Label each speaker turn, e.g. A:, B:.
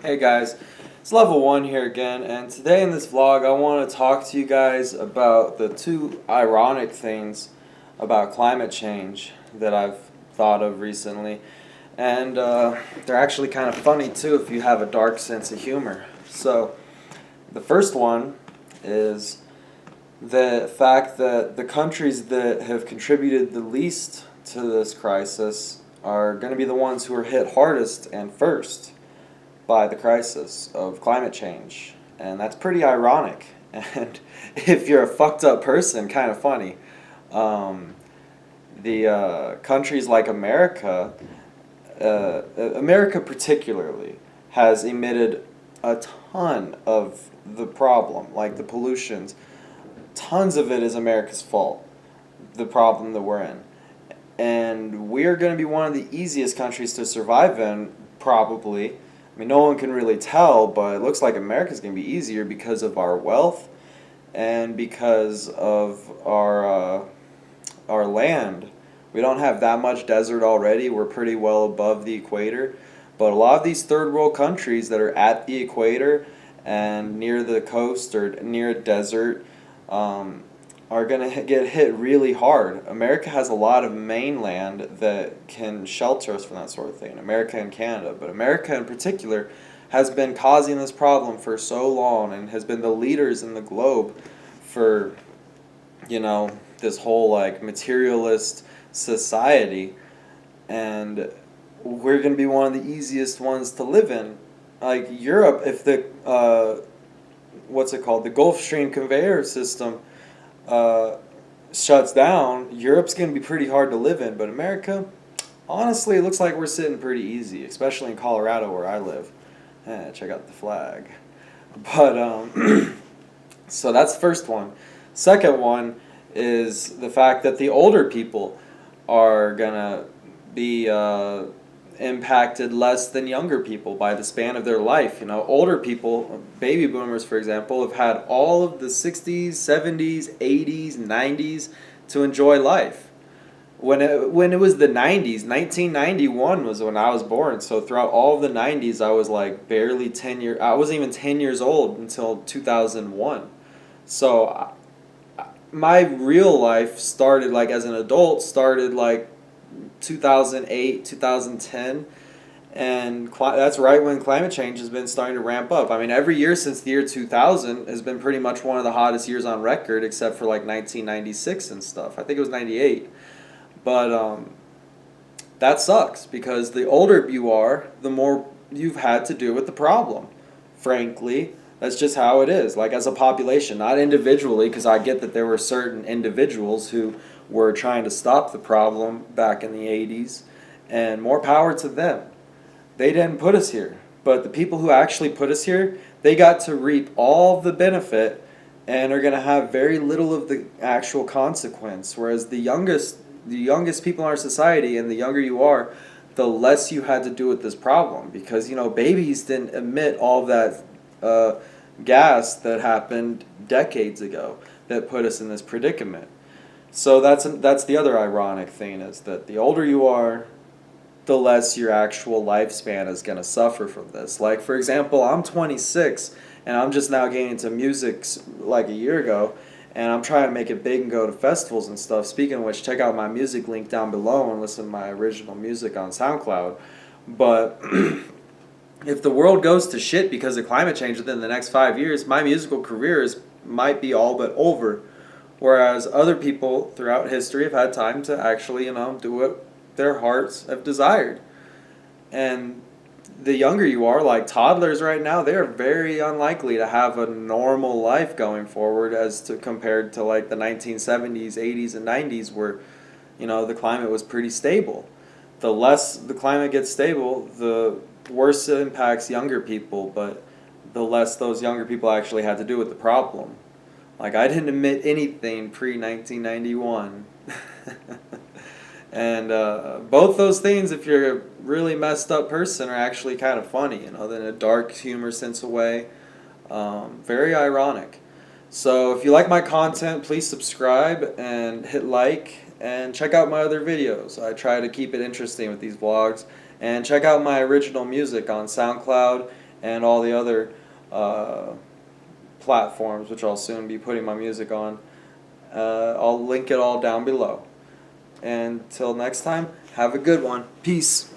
A: Hey guys, it's level 1 here again, and today in this vlog I want to talk to you guys about the two ironic things about climate change that I've thought of recently. And they're actually kind of funny too if you have a dark sense of humor. So, the first one is the fact that the countries that have contributed the least to this crisis are going to be the ones who are hit hardest and first by the crisis of climate change. And that's pretty ironic. And if you're a fucked up person, kind of funny. The countries like America, America particularly, has emitted a ton of the problem, like the pollutions. Tons of it is America's fault, the problem that we're in. And we're going to be one of the easiest countries to survive in, probably. I mean, no one can really tell, but it looks like America's going to be easier because of our wealth and because of our land. We don't have that much desert already. We're pretty well above the equator. But a lot of these third world countries that are at the equator and near the coast or near a desert are going to get hit really hard. America has a lot of mainland that can shelter us from that sort of thing, America and Canada. But America in particular has been causing this problem for so long and has been the leaders in the globe for, this whole like materialist society. And we're going to be one of the easiest ones to live in. Like Europe, if the, the Gulf Stream conveyor system shuts down, Europe's going to be pretty hard to live in. But America, honestly, it looks like we're sitting pretty easy, especially in Colorado where I live. Check out the flag. But, so that's the first one. Second one is the fact that the older people are going to be impacted less than younger people by the span of their life. Older people, baby boomers for example, have had all of the 60s, 70s, 80s, 90s to enjoy life. When it was the 90s, 1991 was when I was born. So throughout all of the 90s, I was like barely 10 years. I wasn't even 10 years old until 2001. So my real life started like as an adult started like 2008, 2010, and that's right when climate change has been starting to ramp up. I mean, every year since the year 2000 has been pretty much one of the hottest years on record, except for like 1996 and stuff. I think it was 98. But that sucks because the older you are, the more you've had to do with the problem. Frankly, that's just how it is. Like as a population, not individually, because I get that there were certain individuals who were trying to stop the problem back in the 80s, and more power to them. They didn't put us here, but the people who actually put us here, they got to reap all of the benefit and are going to have very little of the actual consequence, whereas the youngest people in our society, and the younger you are, the less you had to do with this problem, because babies didn't emit all of that gas that happened decades ago that put us in this predicament. So that's the other ironic thing, is that the older you are, the less your actual lifespan is going to suffer from this. Like, for example, I'm 26, and I'm just now getting into music like a year ago, and I'm trying to make it big and go to festivals and stuff. Speaking of which, check out my music link down below and listen to my original music on SoundCloud. But if the world goes to shit because of climate change within the next 5 years, my musical career might be all but over. Whereas other people throughout history have had time to actually, do what their hearts have desired. And the younger you are, like toddlers right now, they're very unlikely to have a normal life going forward compared to like the 1970s, 80s, and 90s where, the climate was pretty stable. The less the climate gets stable, the worse it impacts younger people, but the less those younger people actually had to do with the problem. Like, I didn't admit anything pre-1991. And both those things, if you're a really messed up person, are actually kind of funny, in a dark humor sense of way. Very ironic. So if you like my content, please subscribe and hit like and check out my other videos. I try to keep it interesting with these vlogs And check out my original music on SoundCloud and all the other platforms, which I'll soon be putting my music on. I'll link it all down below. And till next time, have a good one. Peace.